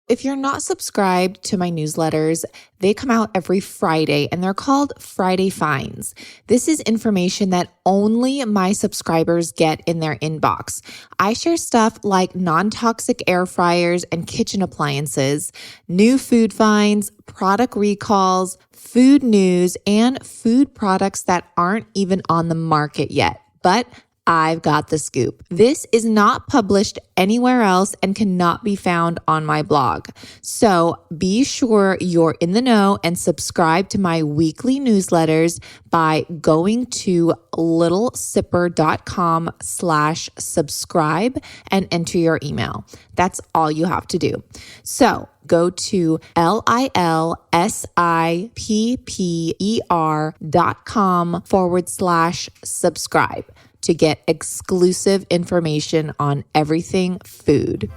If you're not subscribed to my newsletters, they come out every Friday and they're called Friday Finds. This is information that only my subscribers get in their inbox. I share stuff like non-toxic air fryers and kitchen appliances, new food finds, product recalls, food news, and food products that aren't even on the market yet, but I've got the scoop. This is not published anywhere else and cannot be found on my blog. So be sure you're in the know and subscribe to my weekly newsletters by going to littlesipper.com/subscribe and enter your email. That's all you have to do. So go to LILSIPPER.com/subscribe to get exclusive information on everything food.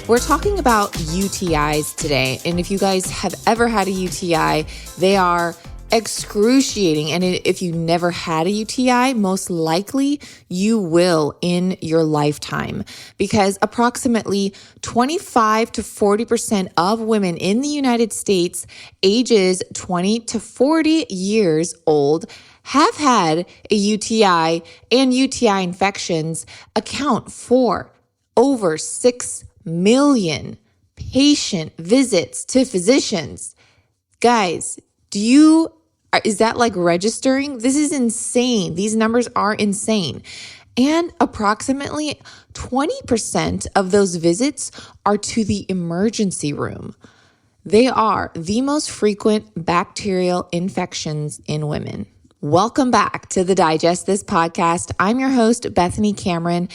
We're talking about UTIs today. And if you guys have ever had a UTI, they are excruciating. And if you never had a UTI, most likely you will in your lifetime, because approximately 25 to 40% of women in the United States ages 20 to 40 years old have had a UTI, and UTI infections account for over 6 million patient visits to physicians. Guys, is that like registering? This is insane. These numbers are insane. And approximately 20% of those visits are to the emergency room. They are the most frequent bacterial infections in women. Welcome back to the Digest This podcast. I'm your host, Bethany Cameron,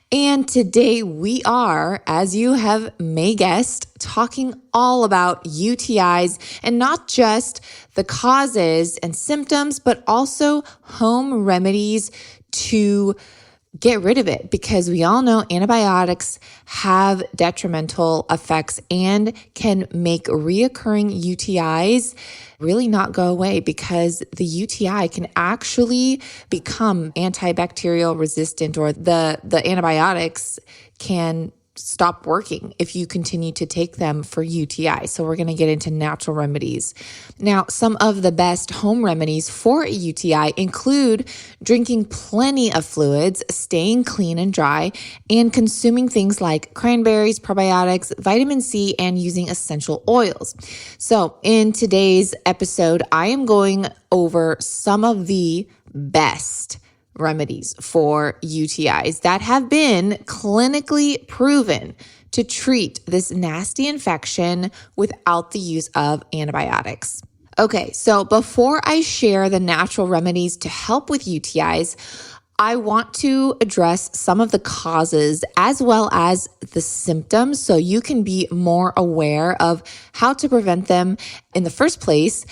and today we are, as you may guessed, talking all about UTIs, and not just the causes and symptoms, but also home remedies to get rid of it, because we all know antibiotics have detrimental effects and can make reoccurring UTIs really not go away, because the UTI can actually become antibacterial resistant, or the antibiotics can stop working if you continue to take them for UTI. So we're going to get into natural remedies. Now, some of the best home remedies for a UTI include drinking plenty of fluids, staying clean and dry, and consuming things like cranberries, probiotics, vitamin C, and using essential oils. So in today's episode, I am going over some of the best remedies for UTIs that have been clinically proven to treat this nasty infection without the use of antibiotics. Okay, so before I share the natural remedies to help with UTIs, I want to address some of the causes as well as the symptoms, so you can be more aware of how to prevent them in the first place,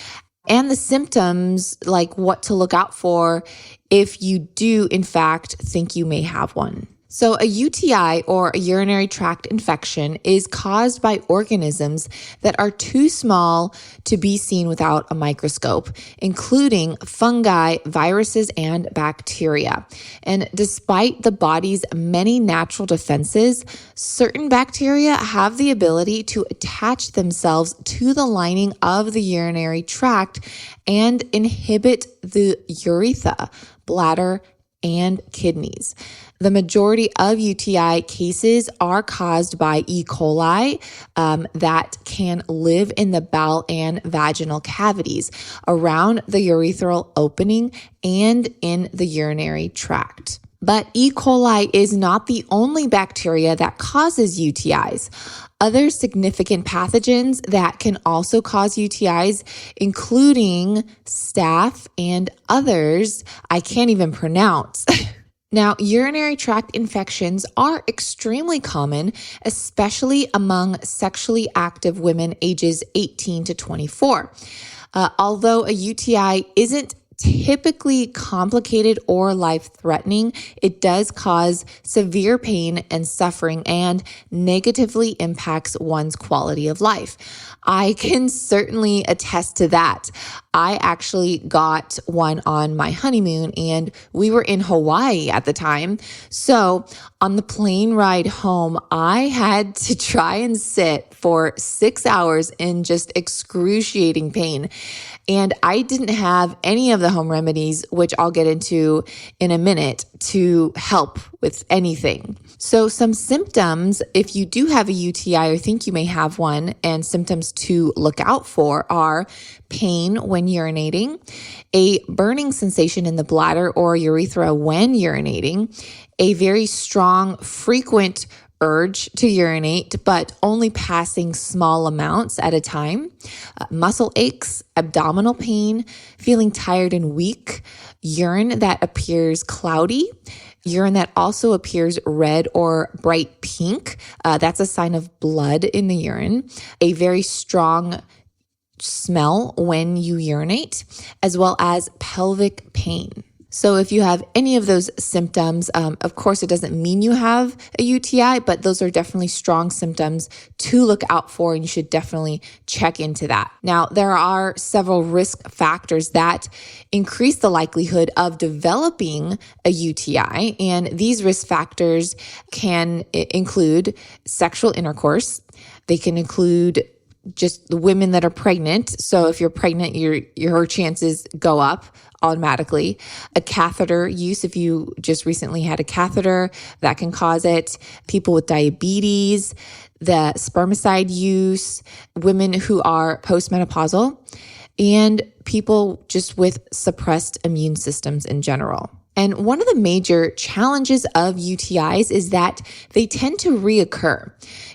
and the symptoms, like what to look out for if you do, in fact, think you may have one. So a UTI, or a urinary tract infection, is caused by organisms that are too small to be seen without a microscope, including fungi, viruses, and bacteria. And despite the body's many natural defenses, certain bacteria have the ability to attach themselves to the lining of the urinary tract and inhibit the urethra, bladder, and kidneys. The majority of UTI cases are caused by E. coli that can live in the bowel and vaginal cavities, around the urethral opening, and in the urinary tract. But E. coli is not the only bacteria that causes UTIs. Other significant pathogens that can also cause UTIs, including staph and others I can't even pronounce. Now, urinary tract infections are extremely common, especially among sexually active women ages 18 to 24. Although a UTI isn't typically complicated or life-threatening, it does cause severe pain and suffering and negatively impacts one's quality of life. I can certainly attest to that. I actually got one on my honeymoon, and we were in Hawaii at the time. So on the plane ride home, I had to try and sit for 6 hours in just excruciating pain. And I didn't have any of the home remedies, which I'll get into in a minute, to help with anything. So some symptoms, if you do have a UTI or think you may have one, and symptoms to look out for are pain when urinating, a burning sensation in the bladder or urethra when urinating, a very strong, frequent urge to urinate, but only passing small amounts at a time, muscle aches, abdominal pain, feeling tired and weak, urine that appears cloudy, urine that also appears red or bright pink. That's a sign of blood in the urine, a very strong smell when you urinate, as well as pelvic pain. So if you have any of those symptoms, of course, it doesn't mean you have a UTI, but those are definitely strong symptoms to look out for, and you should definitely check into that. Now, there are several risk factors that increase the likelihood of developing a UTI, and these risk factors can include sexual intercourse. They can include just the women that are pregnant. So if you're pregnant, your chances go up automatically. A catheter use, if you just recently had a catheter, that can cause it. People with diabetes, the spermicide use, women who are postmenopausal, and people just with suppressed immune systems in general. And one of the major challenges of UTIs is that they tend to reoccur.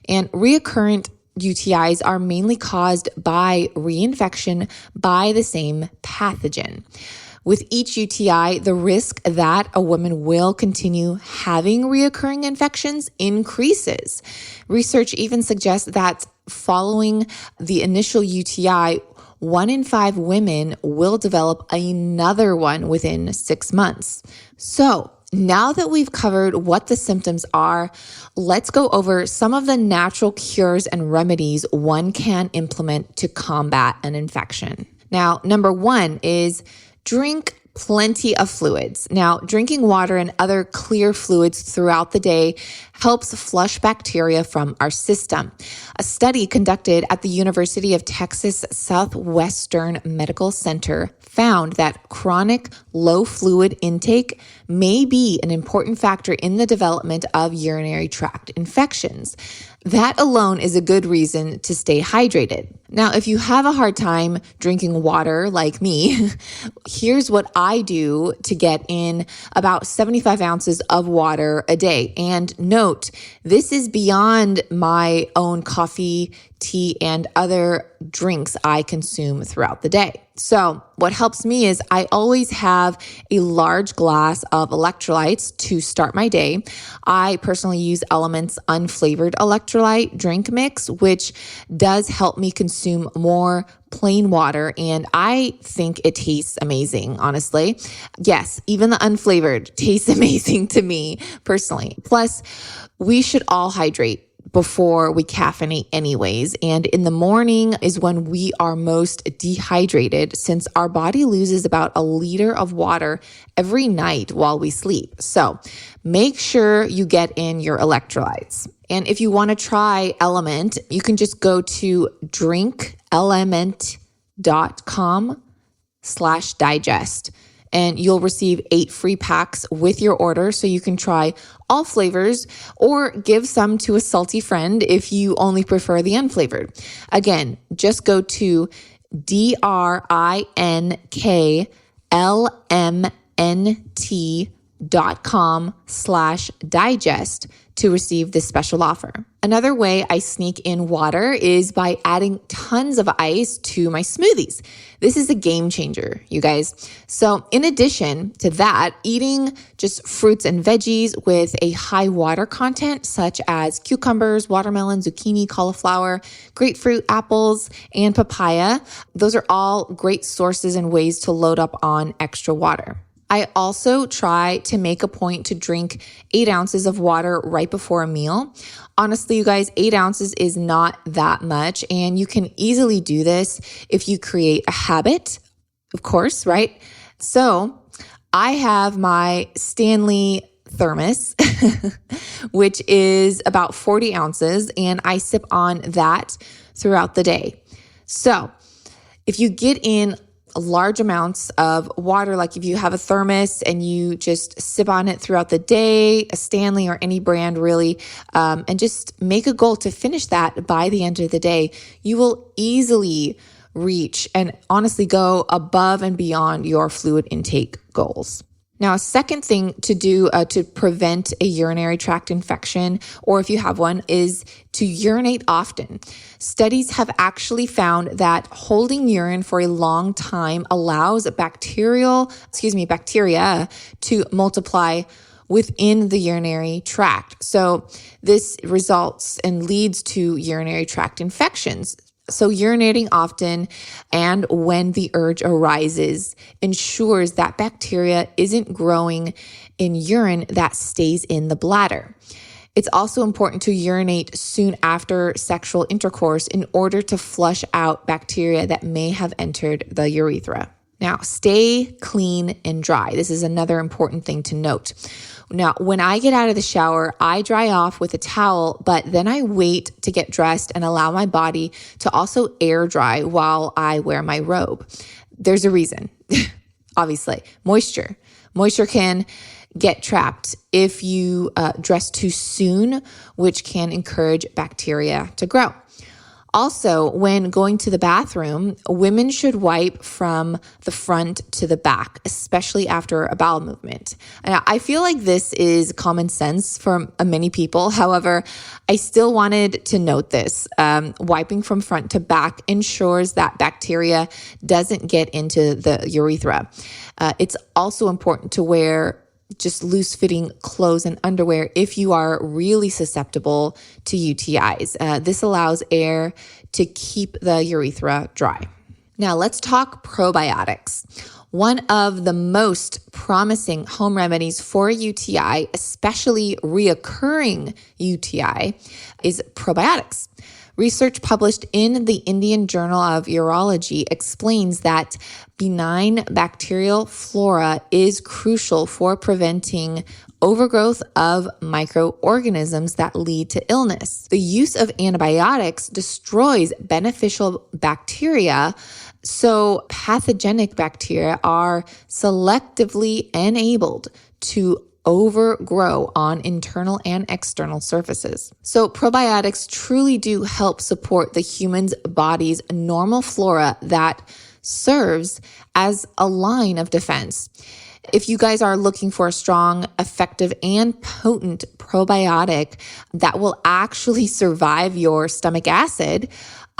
And reoccurrent UTIs are mainly caused by reinfection by the same pathogen. With each UTI, the risk that a woman will continue having reoccurring infections increases. Research even suggests that following the initial UTI, 1 in 5 women will develop another one within 6 months. So, now that we've covered what the symptoms are, let's go over some of the natural cures and remedies one can implement to combat an infection. Now, number 1 is drink plenty of fluids. Now, drinking water and other clear fluids throughout the day helps flush bacteria from our system. A study conducted at the University of Texas Southwestern Medical Center found that chronic low fluid intake may be an important factor in the development of urinary tract infections. That alone is a good reason to stay hydrated. Now, if you have a hard time drinking water like me, here's what I do to get in about 75 ounces of water a day. And note, this is beyond my own coffee, tea, and other drinks I consume throughout the day. So what helps me is I always have a large glass of electrolytes to start my day. I personally use Element's unflavored electrolyte drink mix, which does help me consume more plain water, and I think it tastes amazing, honestly. Yes, even the unflavored tastes amazing to me personally. Plus, we should all hydrate before we caffeinate anyways. And in the morning is when we are most dehydrated, since our body loses about 1 liter of water every night while we sleep. So make sure you get in your electrolytes. And if you want to try Element, you can just go to drinkelement.com/digest. And you'll receive 8 free packs with your order, so you can try all flavors or give some to a salty friend if you only prefer the unflavored. Again, just go to drinkelement.com/digest to receive this special offer. Another way I sneak in water is by adding tons of ice to my smoothies. This is a game changer, you guys. So in addition to that, eating just fruits and veggies with a high water content, such as cucumbers, watermelon, zucchini, cauliflower, grapefruit, apples, and papaya, those are all great sources and ways to load up on extra water. I also try to make a point to drink 8 ounces of water right before a meal. Honestly, you guys, 8 ounces is not that much, and you can easily do this if you create a habit of course, right? So I have my Stanley thermos, which is about 40 ounces, and I sip on that throughout the day. So if you get in large amounts of water, like if you have a thermos and you just sip on it throughout the day, a Stanley or any brand really, and just make a goal to finish that by the end of the day, you will easily reach and honestly go above and beyond your fluid intake goals. Now, a second thing to do to prevent a urinary tract infection, or if you have one, is to urinate often. Studies have actually found that holding urine for a long time allows bacteria to multiply within the urinary tract. So this results and leads to urinary tract infections. So urinating often and when the urge arises ensures that bacteria isn't growing in urine that stays in the bladder. It's also important to urinate soon after sexual intercourse in order to flush out bacteria that may have entered the urethra. Now, stay clean and dry. This is another important thing to note. Now, when I get out of the shower, I dry off with a towel, but then I wait to get dressed and allow my body to also air dry while I wear my robe. There's a reason, obviously. Moisture can get trapped if you dress too soon, which can encourage bacteria to grow. Also, when going to the bathroom, women should wipe from the front to the back, especially after a bowel movement. I feel like this is common sense for many people. However, I still wanted to note this. Wiping from front to back ensures that bacteria doesn't get into the urethra. It's also important to wear just loose-fitting clothes and underwear if you are really susceptible to UTIs. This allows air to keep the urethra dry. Now, let's talk probiotics. One of the most promising home remedies for UTI, especially reoccurring UTI, is probiotics. Research published in the Indian Journal of Urology explains that benign bacterial flora is crucial for preventing overgrowth of microorganisms that lead to illness. The use of antibiotics destroys beneficial bacteria, so pathogenic bacteria are selectively enabled to overgrow on internal and external surfaces. So probiotics truly do help support the human's body's normal flora that serves as a line of defense. If you guys are looking for a strong, effective, and potent probiotic that will actually survive your stomach acid,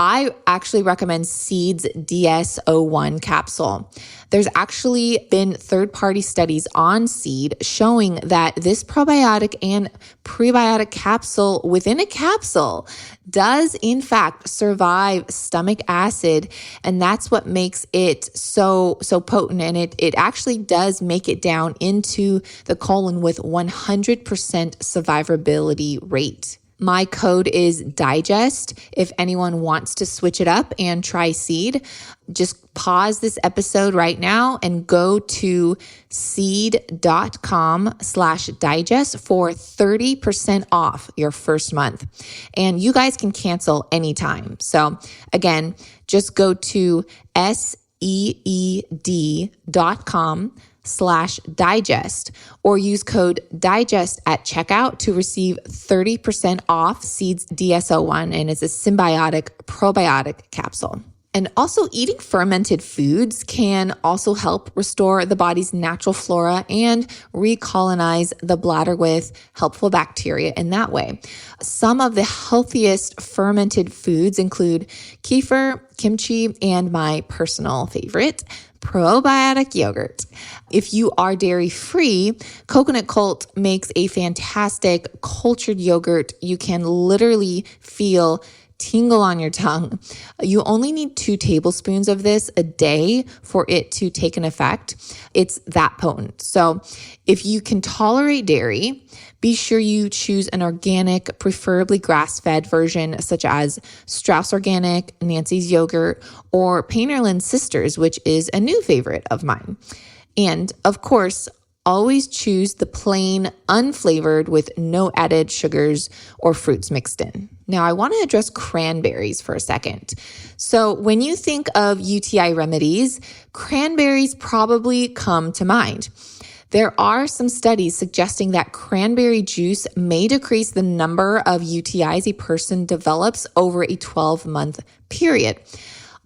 I actually recommend Seed's DS-01 capsule. There's actually been third-party studies on Seed showing that this probiotic and prebiotic capsule within a capsule does in fact survive stomach acid, and that's what makes it so potent, and it actually does make it down into the colon with 100% survivability rate. My code is DIGEST. If anyone wants to switch it up and try Seed, just pause this episode right now and go to seed.com/digest for 30% off your first month. And you guys can cancel anytime. So again, just go to seed.com/digest or use code DIGEST at checkout to receive 30% off Seed's DS-01, and it's a symbiotic probiotic capsule. And also eating fermented foods can also help restore the body's natural flora and recolonize the bladder with helpful bacteria in that way. Some of the healthiest fermented foods include kefir, kimchi, and my personal favorite, probiotic yogurt. If you are dairy-free, Coconut Cult makes a fantastic cultured yogurt you can literally feel tingle on your tongue. You only need 2 tablespoons of this a day for it to take an effect. It's that potent. So if you can tolerate dairy, be sure you choose an organic, preferably grass-fed version such as Strauss Organic, Nancy's Yogurt, or Painterland Sisters, which is a new favorite of mine. And of course, always choose the plain, unflavored with no added sugars or fruits mixed in. Now, I want to address cranberries for a second. So when you think of UTI remedies, cranberries probably come to mind. There are some studies suggesting that cranberry juice may decrease the number of UTIs a person develops over a 12-month period.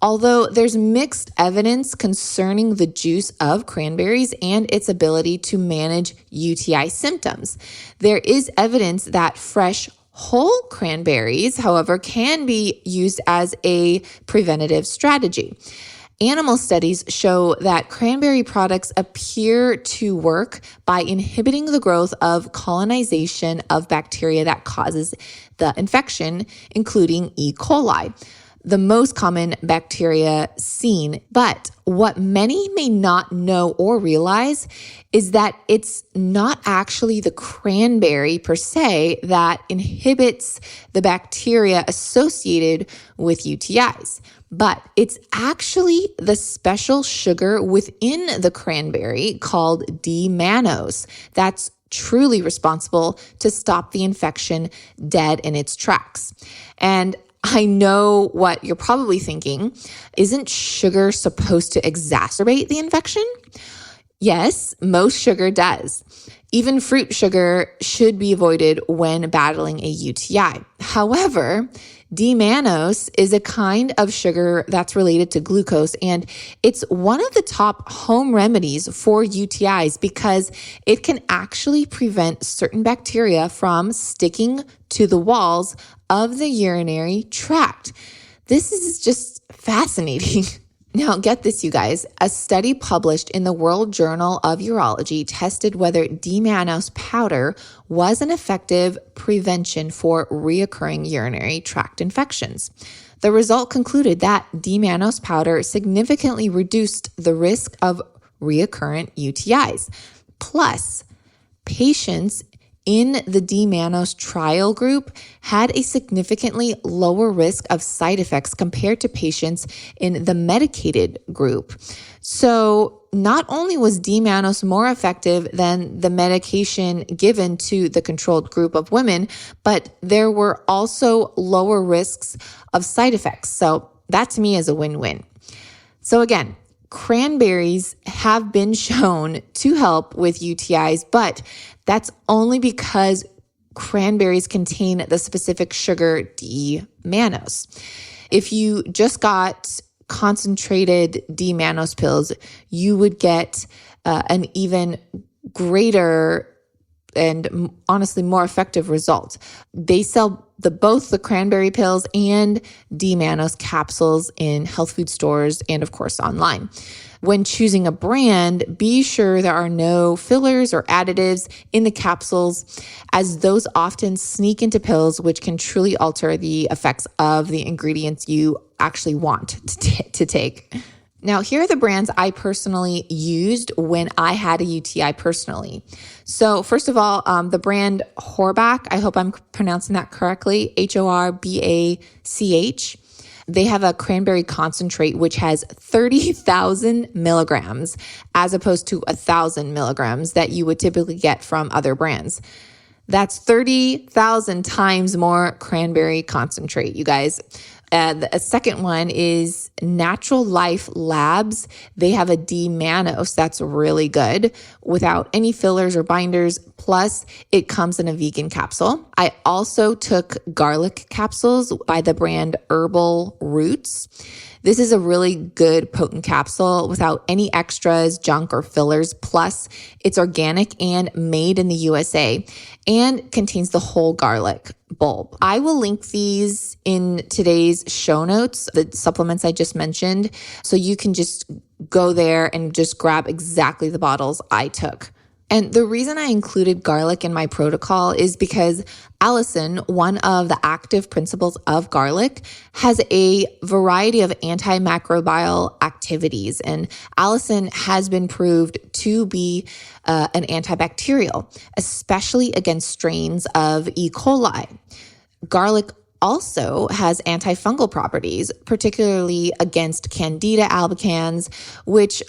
Although there's mixed evidence concerning the juice of cranberries and its ability to manage UTI symptoms. There is evidence that fresh whole cranberries, however, can be used as a preventative strategy. Animal studies show that cranberry products appear to work by inhibiting the growth of colonization of bacteria that causes the infection, including E. coli, the most common bacteria seen. But what many may not know or realize is that it's not actually the cranberry per se that inhibits the bacteria associated with UTIs, but it's actually the special sugar within the cranberry called D-mannose that's truly responsible to stop the infection dead in its tracks. And I know what you're probably thinking. Isn't sugar supposed to exacerbate the infection? Yes, most sugar does. Even fruit sugar should be avoided when battling a UTI. However, D-mannose is a kind of sugar that's related to glucose, and it's one of the top home remedies for UTIs because it can actually prevent certain bacteria from sticking to the walls of the urinary tract. This is just fascinating. Now, get this, you guys. A study published in the World Journal of Urology tested whether D-mannose powder was an effective prevention for reoccurring urinary tract infections. The result concluded that D-mannose powder significantly reduced the risk of recurrent UTIs. Plus, patients in the D-mannose trial group had a significantly lower risk of side effects compared to patients in the medicated group. So not only was D-mannose more effective than the medication given to the controlled group of women, but there were also lower risks of side effects. So that to me is a win-win. So again, cranberries have been shown to help with UTIs, but that's only because cranberries contain the specific sugar D-mannose. If you just got concentrated D-mannose pills, you would get an even greater and honestly more effective result. They sell both the cranberry pills and D-mannose capsules in health food stores and of course online. When choosing a brand, be sure there are no fillers or additives in the capsules, as those often sneak into pills, which can truly alter the effects of the ingredients you actually want to take. Now, here are the brands I personally used when I had a UTI personally. So first of all, the brand Horbach, I hope I'm pronouncing that correctly, Horbach. They have a cranberry concentrate, which has 30,000 milligrams as opposed to 1,000 milligrams that you would typically get from other brands. That's 30,000 times more cranberry concentrate, you guys. A second one is Natural Life Labs. They have a D-mannose that's really good without any fillers or binders. Plus, it comes in a vegan capsule. I also took garlic capsules by the brand Herbal Roots. This is a really good potent capsule without any extras, junk, or fillers. Plus, it's organic and made in the USA and contains the whole garlic bulb. I will link these in today's show notes, the supplements I just mentioned, so you can just go there and just grab exactly the bottles I took. And the reason I included garlic in my protocol is because allicin, one of the active principles of garlic, has a variety of antimicrobial activities. And allicin has been proved to be an antibacterial, especially against strains of E. coli. Garlic also has antifungal properties, particularly against Candida albicans, which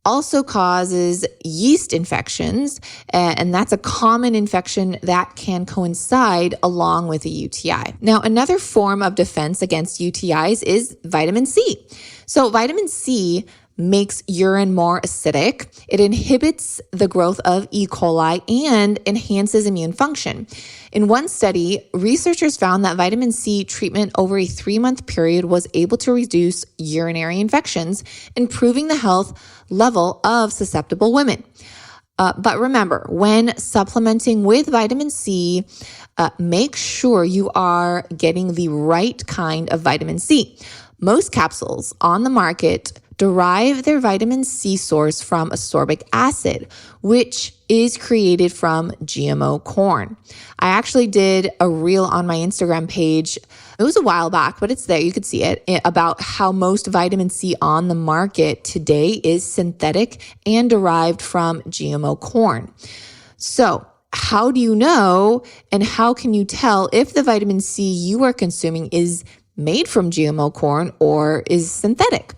also causes yeast infections, and that's a common infection that can coincide along with a UTI. Now, another form of defense against UTIs is vitamin C. So vitamin C makes urine more acidic. It inhibits the growth of E. coli and enhances immune function. In one study, researchers found that vitamin C treatment over a 3-month period was able to reduce urinary infections, improving the health level of susceptible women. But remember, when supplementing with vitamin C, make sure you are getting the right kind of vitamin C. Most capsules on the market derive their vitamin C source from ascorbic acid, which is created from GMO corn. I actually did a reel on my Instagram page. It was a while back, but it's there. You could see it, about how most vitamin C on the market today is synthetic and derived from GMO corn. So, how do you know and how can you tell if the vitamin C you are consuming is made from GMO corn or is synthetic?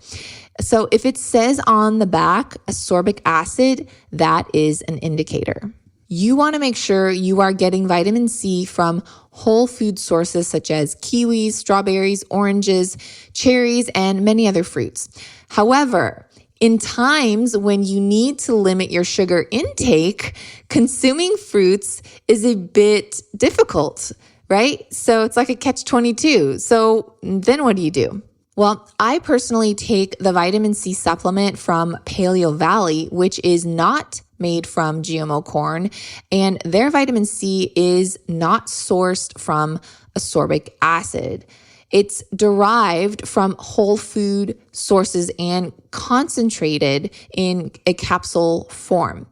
So if it says on the back ascorbic acid, that is an indicator. You want to make sure you are getting vitamin C from whole food sources such as kiwis, strawberries, oranges, cherries, and many other fruits. However, in times when you need to limit your sugar intake, consuming fruits is a bit difficult, right? So it's like a catch-22. So then what do? Well, I personally take the vitamin C supplement from Paleo Valley, which is not made from GMO corn, and their vitamin C is not sourced from ascorbic acid. It's derived from whole food sources and concentrated in a capsule form.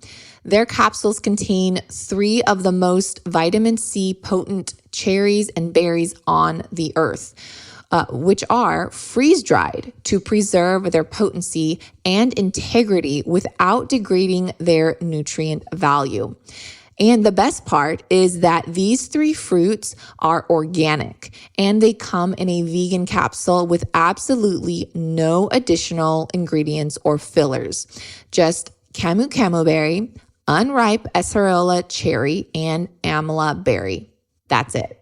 Their capsules contain 3 of the most vitamin C potent cherries and berries on the earth, which are freeze-dried to preserve their potency and integrity without degrading their nutrient value. And the best part is that these 3 fruits are organic and they come in a vegan capsule with absolutely no additional ingredients or fillers. Just camu berry, unripe acerola cherry, and amla berry. That's it.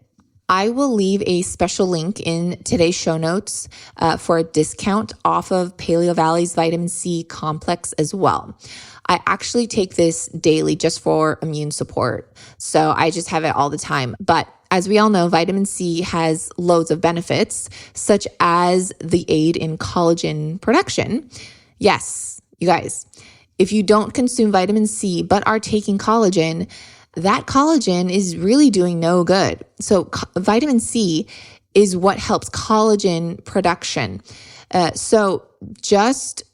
I will leave a special link in today's show notes for a discount off of Paleo Valley's vitamin C complex as well. I actually take this daily just for immune support, so I just have it all the time. But as we all know, vitamin C has loads of benefits, such as the aid in collagen production. Yes, you guys, if you don't consume vitamin C but are taking collagen, that collagen is really doing no good. So vitamin C is what helps collagen production. So just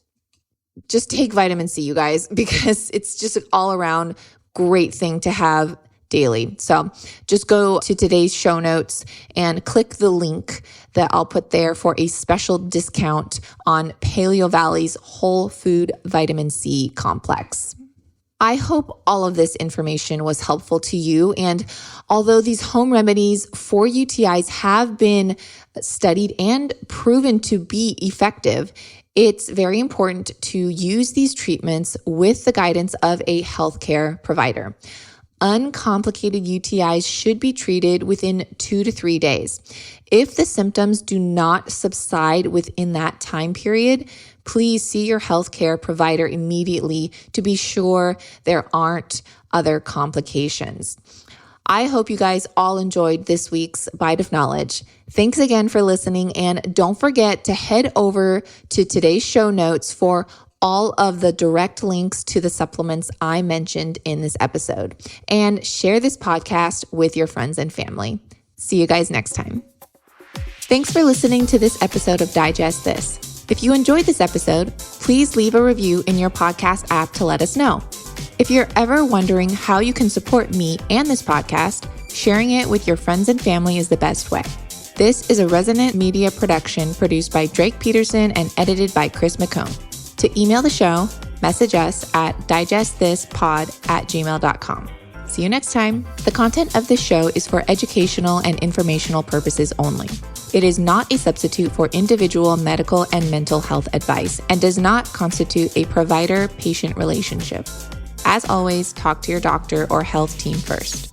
take vitamin C, you guys, because it's just an all around great thing to have daily. So just go to today's show notes and click the link that I'll put there for a special discount on Paleo Valley's whole food vitamin C complex. I hope all of this information was helpful to you. And although these home remedies for UTIs have been studied and proven to be effective, it's very important to use these treatments with the guidance of a healthcare provider. Uncomplicated UTIs should be treated within 2 to 3 days. If the symptoms do not subside within that time period, please see your healthcare provider immediately to be sure there aren't other complications. I hope you guys all enjoyed this week's Bite of Knowledge. Thanks again for listening, and don't forget to head over to today's show notes for all of the direct links to the supplements I mentioned in this episode, and share this podcast with your friends and family. See you guys next time. Thanks for listening to this episode of Digest This. If you enjoyed this episode, please leave a review in your podcast app to let us know. If you're ever wondering how you can support me and this podcast, sharing it with your friends and family is the best way. This is a Resonant Media production produced by Drake Peterson and edited by Chris McComb. To email the show, message us at digestthispod@gmail.com. See you next time. The content of this show is for educational and informational purposes only. It is not a substitute for individual medical and mental health advice and does not constitute a provider-patient relationship. As always, talk to your doctor or health team first.